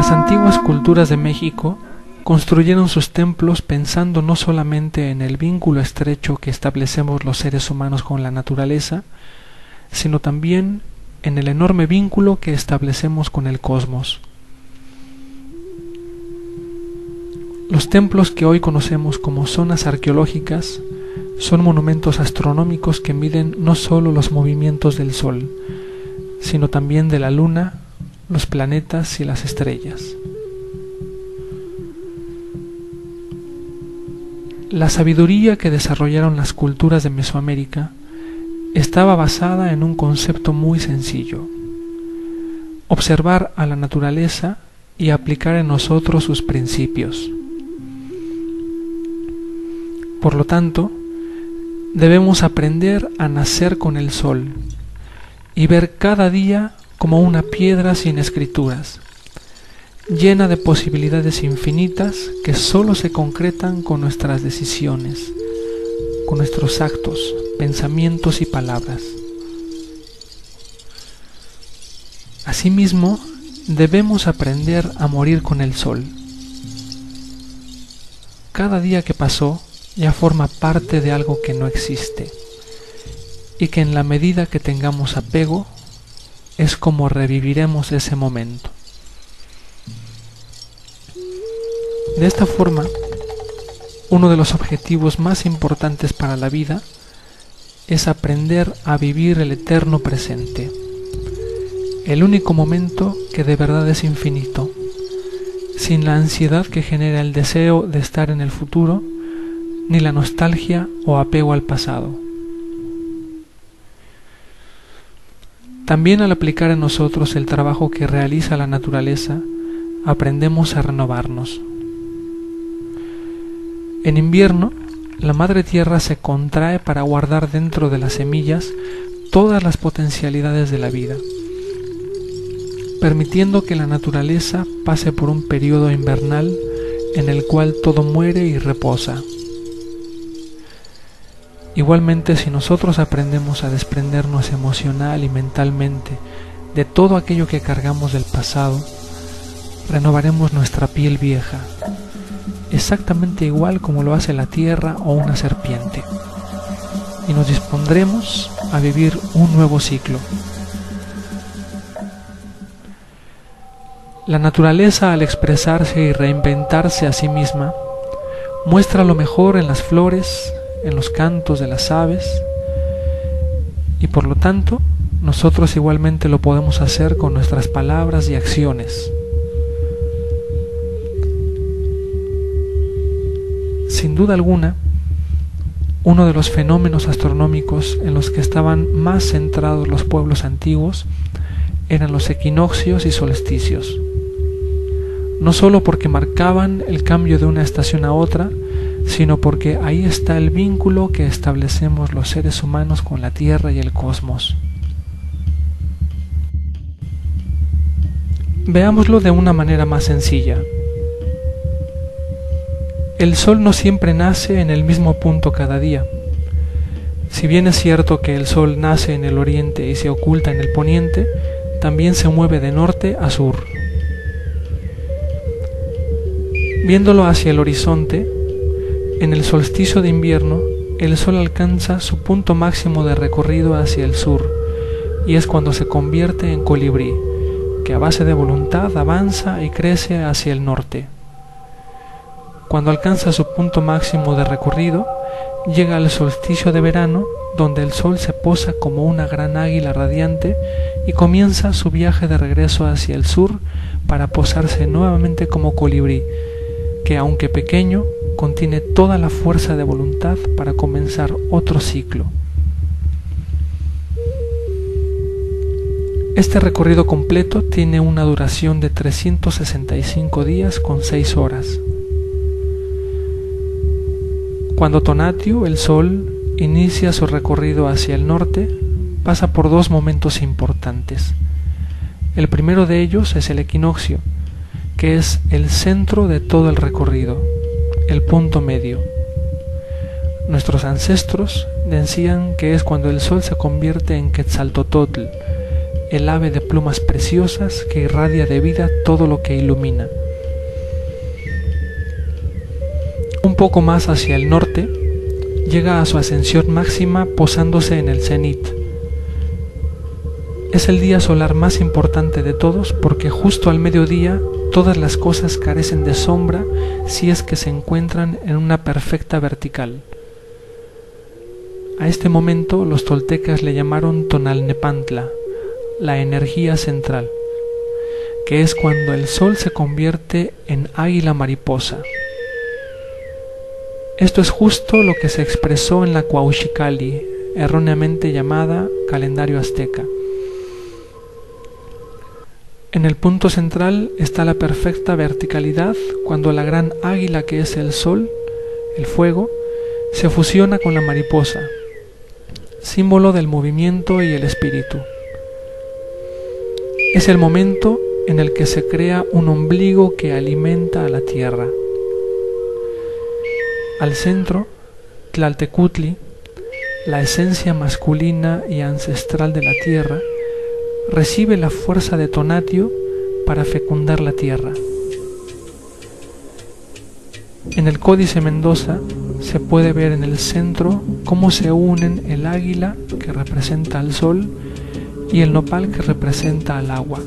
Las antiguas culturas de México construyeron sus templos pensando no solamente en el vínculo estrecho que establecemos los seres humanos con la naturaleza, sino también en el enorme vínculo que establecemos con el cosmos. Los templos que hoy conocemos como zonas arqueológicas son monumentos astronómicos que miden no solo los movimientos del Sol, sino también de la Luna, los planetas y las estrellas. La sabiduría que desarrollaron las culturas de Mesoamérica estaba basada en un concepto muy sencillo: observar a la naturaleza y aplicar en nosotros sus principios. Por lo tanto, debemos aprender a nacer con el sol y ver cada día como una piedra sin escrituras, llena de posibilidades infinitas que solo se concretan con nuestras decisiones, con nuestros actos, pensamientos y palabras. Asimismo, debemos aprender a morir con el sol. Cada día que pasó ya forma parte de algo que no existe, y que en la medida que tengamos apego, es como reviviremos ese momento. De esta forma, uno de los objetivos más importantes para la vida es aprender a vivir el eterno presente, el único momento que de verdad es infinito, sin la ansiedad que genera el deseo de estar en el futuro, ni la nostalgia o apego al pasado. También al aplicar en nosotros el trabajo que realiza la naturaleza, aprendemos a renovarnos. En invierno, la Madre Tierra se contrae para guardar dentro de las semillas todas las potencialidades de la vida, permitiendo que la naturaleza pase por un periodo invernal en el cual todo muere y reposa. Igualmente, si nosotros aprendemos a desprendernos emocional y mentalmente de todo aquello que cargamos del pasado, renovaremos nuestra piel vieja, exactamente igual como lo hace la tierra o una serpiente, y nos dispondremos a vivir un nuevo ciclo. La naturaleza, al expresarse y reinventarse a sí misma, muestra lo mejor en las flores, en los cantos de las aves, y por lo tanto nosotros igualmente lo podemos hacer con nuestras palabras y acciones. Sin duda alguna, uno de los fenómenos astronómicos en los que estaban más centrados los pueblos antiguos eran los equinoccios y solsticios, no solo porque marcaban el cambio de una estación a otra, sino porque ahí está el vínculo que establecemos los seres humanos con la Tierra y el cosmos. Veámoslo de una manera más sencilla. El sol no siempre nace en el mismo punto cada día. Si bien es cierto que el sol nace en el oriente y se oculta en el poniente, también se mueve de norte a sur. Viéndolo hacia el horizonte, en el solsticio de invierno, el sol alcanza su punto máximo de recorrido hacia el sur, y es cuando se convierte en colibrí, que a base de voluntad avanza y crece hacia el norte. Cuando alcanza su punto máximo de recorrido, llega al solsticio de verano, donde el sol se posa como una gran águila radiante y comienza su viaje de regreso hacia el sur para posarse nuevamente como colibrí, que aunque pequeño, contiene toda la fuerza de voluntad para comenzar otro ciclo. Este recorrido completo tiene una duración de 365 días con 6 horas. Cuando Tonatiuh, el Sol, inicia su recorrido hacia el norte, pasa por dos momentos importantes. El primero de ellos es el equinoccio, que es el centro de todo el recorrido, el punto medio. Nuestros ancestros decían que es cuando el Sol se convierte en Quetzaltototl, el ave de plumas preciosas que irradia de vida todo lo que ilumina. Un poco más hacia el norte, llega a su ascensión máxima posándose en el cenit. Es el día solar más importante de todos porque justo al mediodía todas las cosas carecen de sombra si es que se encuentran en una perfecta vertical. A este momento los toltecas le llamaron Tonalnepantla, la energía central, que es cuando el sol se convierte en águila mariposa. Esto es justo lo que se expresó en la Cuauhxicalli, erróneamente llamada calendario azteca. En el punto central está la perfecta verticalidad cuando la gran águila que es el sol, el fuego, se fusiona con la mariposa, símbolo del movimiento y el espíritu. Es el momento en el que se crea un ombligo que alimenta a la tierra. Al centro, Tlaltecutli, la esencia masculina y ancestral de la tierra, recibe la fuerza de Tonatio para fecundar la tierra. En el Códice Mendoza se puede ver en el centro cómo se unen el águila que representa al sol y el nopal que representa al agua,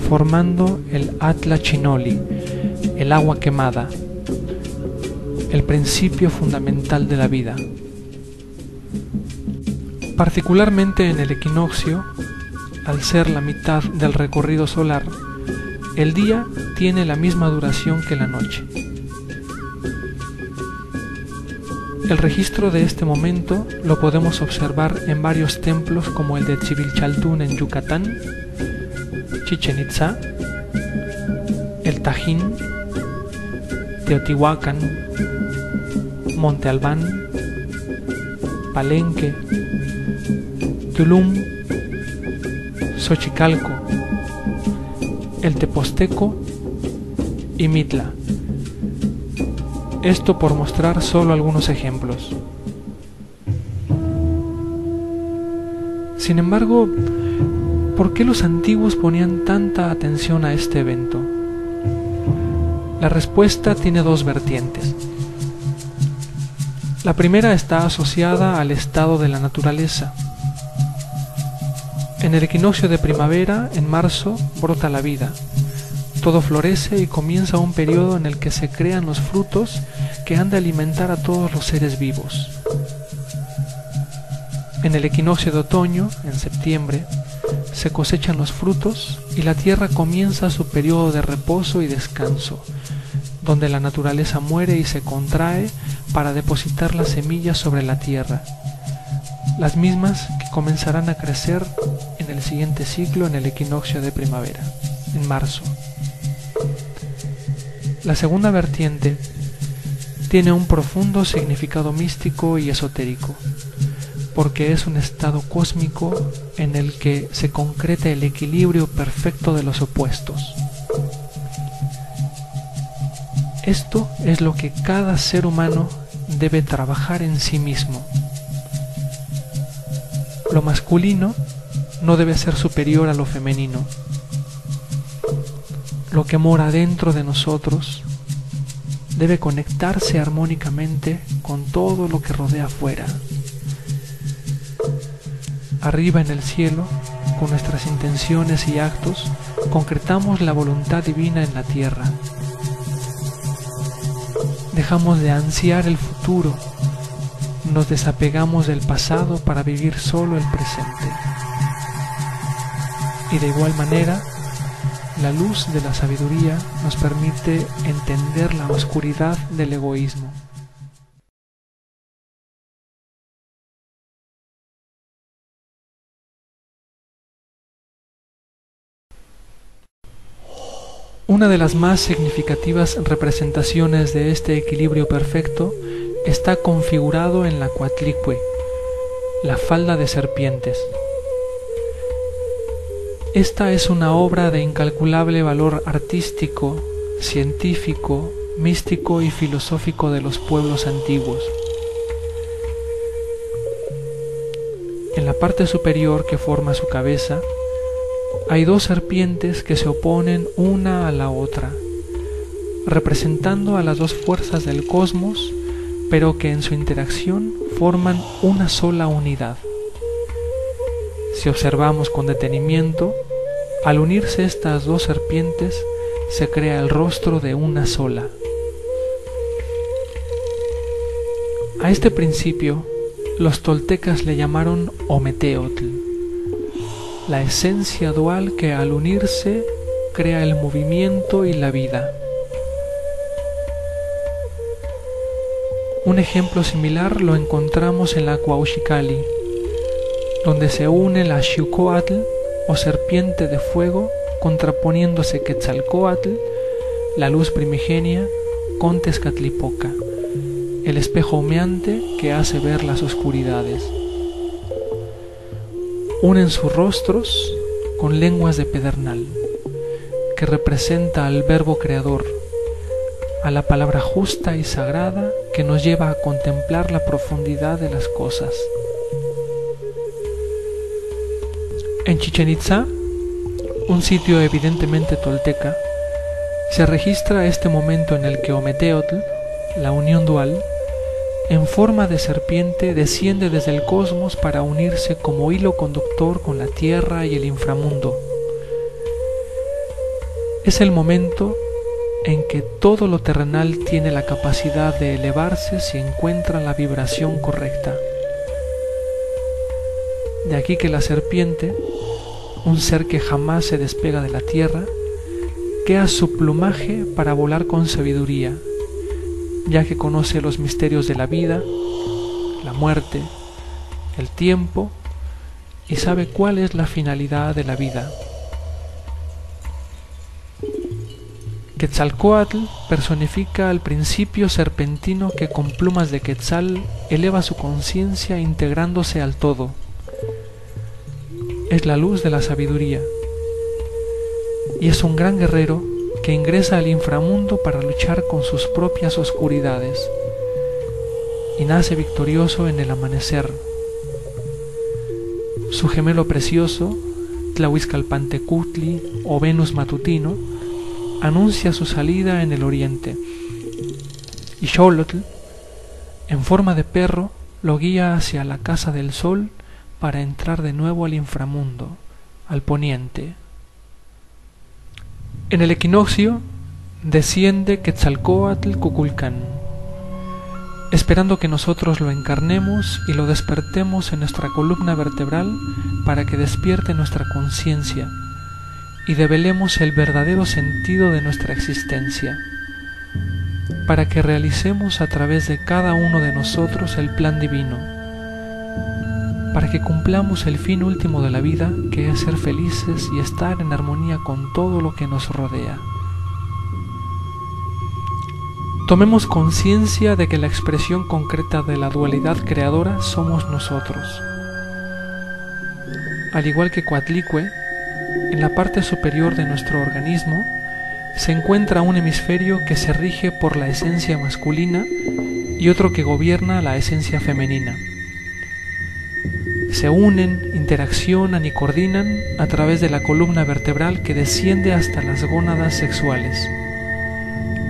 formando el Atla Chinoli, el agua quemada, el principio fundamental de la vida. Particularmente en el equinoccio, al ser la mitad del recorrido solar, el día tiene la misma duración que la noche. El registro de este momento lo podemos observar en varios templos como el de Chivilchaltún en Yucatán, Chichén Itzá, el Tajín, Teotihuacán, Monte Albán, Palenque, Tulum, Xochicalco, el Teposteco y Mitla. Esto por mostrar solo algunos ejemplos. Sin embargo, ¿por qué los antiguos ponían tanta atención a este evento? La respuesta tiene dos vertientes. La primera está asociada al estado de la naturaleza. En el equinoccio de primavera, en marzo, brota la vida. Todo florece y comienza un periodo en el que se crean los frutos que han de alimentar a todos los seres vivos. En el equinoccio de otoño, en septiembre, se cosechan los frutos y la tierra comienza su periodo de reposo y descanso, donde la naturaleza muere y se contrae para depositar las semillas sobre la tierra, las mismas que comenzarán a crecer en el siguiente ciclo en el equinoccio de primavera, en marzo. La segunda vertiente tiene un profundo significado místico y esotérico, porque es un estado cósmico en el que se concreta el equilibrio perfecto de los opuestos. Esto es lo que cada ser humano debe trabajar en sí mismo. Lo masculino no debe ser superior a lo femenino. Lo que mora dentro de nosotros debe conectarse armónicamente con todo lo que rodea afuera. Arriba en el cielo, con nuestras intenciones y actos, concretamos la voluntad divina en la tierra. Dejamos de ansiar el futuro, nos desapegamos del pasado para vivir solo el presente. Y de igual manera, la luz de la sabiduría nos permite entender la oscuridad del egoísmo. Una de las más significativas representaciones de este equilibrio perfecto está configurado en la Coatlicue, la falda de serpientes. Esta es una obra de incalculable valor artístico, científico, místico y filosófico de los pueblos antiguos. En la parte superior que forma su cabeza, hay dos serpientes que se oponen una a la otra, representando a las dos fuerzas del cosmos, pero que en su interacción forman una sola unidad. Si observamos con detenimiento, al unirse estas dos serpientes, se crea el rostro de una sola. A este principio, los toltecas le llamaron Ometeotl, la esencia dual que al unirse crea el movimiento y la vida. Un ejemplo similar lo encontramos en la Cuauhxicalli, donde se une la Xiuhcoatl o serpiente de fuego contraponiéndose Quetzalcóatl, la luz primigenia, con Tezcatlipoca, el espejo humeante que hace ver las oscuridades. Unen sus rostros con lenguas de pedernal, que representa al verbo creador, a la palabra justa y sagrada que nos lleva a contemplar la profundidad de las cosas. En Chichén Itzá, un sitio evidentemente tolteca, se registra este momento en el que Ometeotl, la unión dual, en forma de serpiente desciende desde el cosmos para unirse como hilo conductor con la tierra y el inframundo. Es el momento en que todo lo terrenal tiene la capacidad de elevarse si encuentra la vibración correcta. De aquí que la serpiente, un ser que jamás se despega de la tierra, queda su plumaje para volar con sabiduría, ya que conoce los misterios de la vida, la muerte, el tiempo y sabe cuál es la finalidad de la vida. Quetzalcóatl personifica al principio serpentino que con plumas de quetzal eleva su conciencia integrándose al todo. Es la luz de la sabiduría y es un gran guerrero que ingresa al inframundo para luchar con sus propias oscuridades y nace victorioso en el amanecer. Su gemelo precioso, Tlahuizcalpantecutli o Venus matutino, anuncia su salida en el oriente, y Xolotl, en forma de perro, lo guía hacia la casa del sol para entrar de nuevo al inframundo, al poniente. En el equinoccio desciende Quetzalcóatl Cuculcán, esperando que nosotros lo encarnemos y lo despertemos en nuestra columna vertebral para que despierte nuestra conciencia y develemos el verdadero sentido de nuestra existencia, para que realicemos a través de cada uno de nosotros el plan divino, para que cumplamos el fin último de la vida, que es ser felices y estar en armonía con todo lo que nos rodea. Tomemos conciencia de que la expresión concreta de la dualidad creadora somos nosotros. Al igual que Coatlicue, en la parte superior de nuestro organismo se encuentra un hemisferio que se rige por la esencia masculina y otro que gobierna la esencia femenina. Se unen, interaccionan y coordinan a través de la columna vertebral que desciende hasta las gónadas sexuales,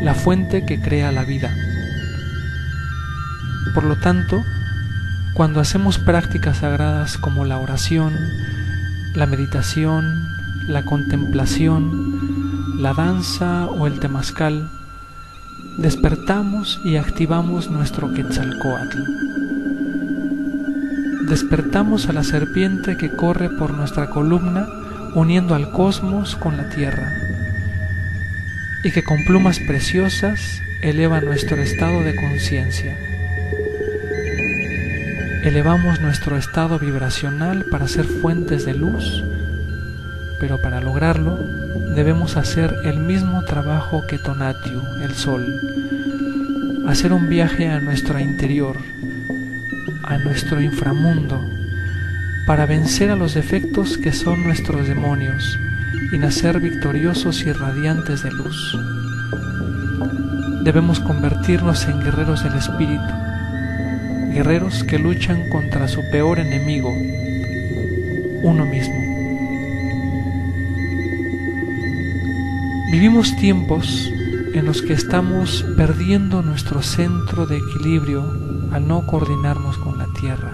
la fuente que crea la vida. Por lo tanto, cuando hacemos prácticas sagradas como la oración, la meditación, la contemplación, la danza o el temazcal, despertamos y activamos nuestro Quetzalcóatl. Despertamos a la serpiente que corre por nuestra columna uniendo al cosmos con la tierra y que con plumas preciosas eleva nuestro estado de conciencia. Elevamos nuestro estado vibracional para ser fuentes de luz, pero para lograrlo debemos hacer el mismo trabajo que Tonatiuh, el sol, hacer un viaje a nuestro interior, a nuestro inframundo, para vencer a los defectos que son nuestros demonios y nacer victoriosos y radiantes de luz. Debemos convertirnos en guerreros del espíritu, guerreros que luchan contra su peor enemigo, uno mismo. Vivimos tiempos en los que estamos perdiendo nuestro centro de equilibrio al no coordinarnos con la Tierra.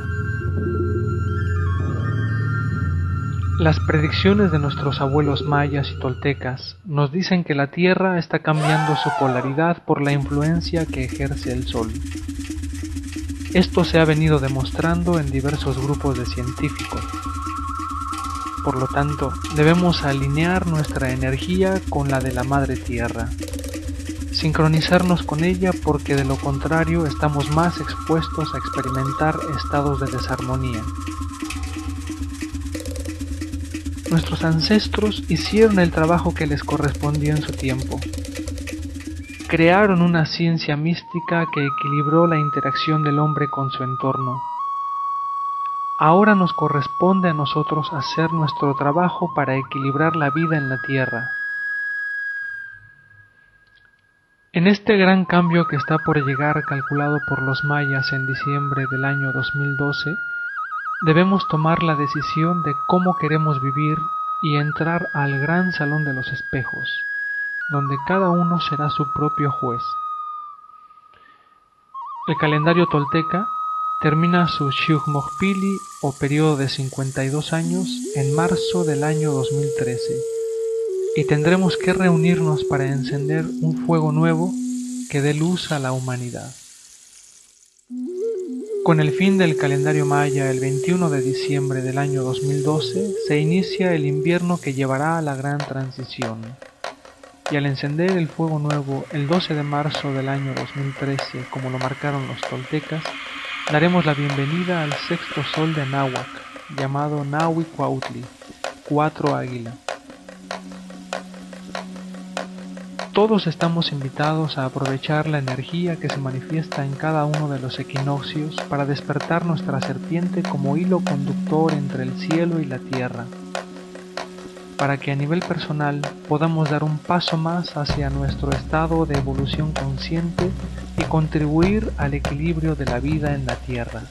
Las predicciones de nuestros abuelos mayas y toltecas nos dicen que la Tierra está cambiando su polaridad por la influencia que ejerce el Sol. Esto se ha venido demostrando en diversos grupos de científicos. Por lo tanto, debemos alinear nuestra energía con la de la Madre Tierra, sincronizarnos con ella porque de lo contrario estamos más expuestos a experimentar estados de desarmonía. Nuestros ancestros hicieron el trabajo que les correspondía en su tiempo. Crearon una ciencia mística que equilibró la interacción del hombre con su entorno. Ahora nos corresponde a nosotros hacer nuestro trabajo para equilibrar la vida en la Tierra. En este gran cambio que está por llegar, calculado por los mayas en diciembre del año 2012, debemos tomar la decisión de cómo queremos vivir y entrar al gran salón de los espejos, donde cada uno será su propio juez. El calendario tolteca termina su Xiuhmojpili o periodo de 52 años en marzo del año 2013 y tendremos que reunirnos para encender un fuego nuevo que dé luz a la humanidad. Con el fin del calendario maya, el 21 de diciembre del año 2012 se inicia el invierno que llevará a la gran transición. Y al encender el fuego nuevo el 12 de marzo del año 2013, como lo marcaron los toltecas, daremos la bienvenida al sexto sol de Anáhuac, llamado Nahui-Cuautli, 4 Águila. Todos estamos invitados a aprovechar la energía que se manifiesta en cada uno de los equinoccios para despertar nuestra serpiente como hilo conductor entre el cielo y la tierra, para que a nivel personal podamos dar un paso más hacia nuestro estado de evolución consciente y contribuir al equilibrio de la vida en la Tierra.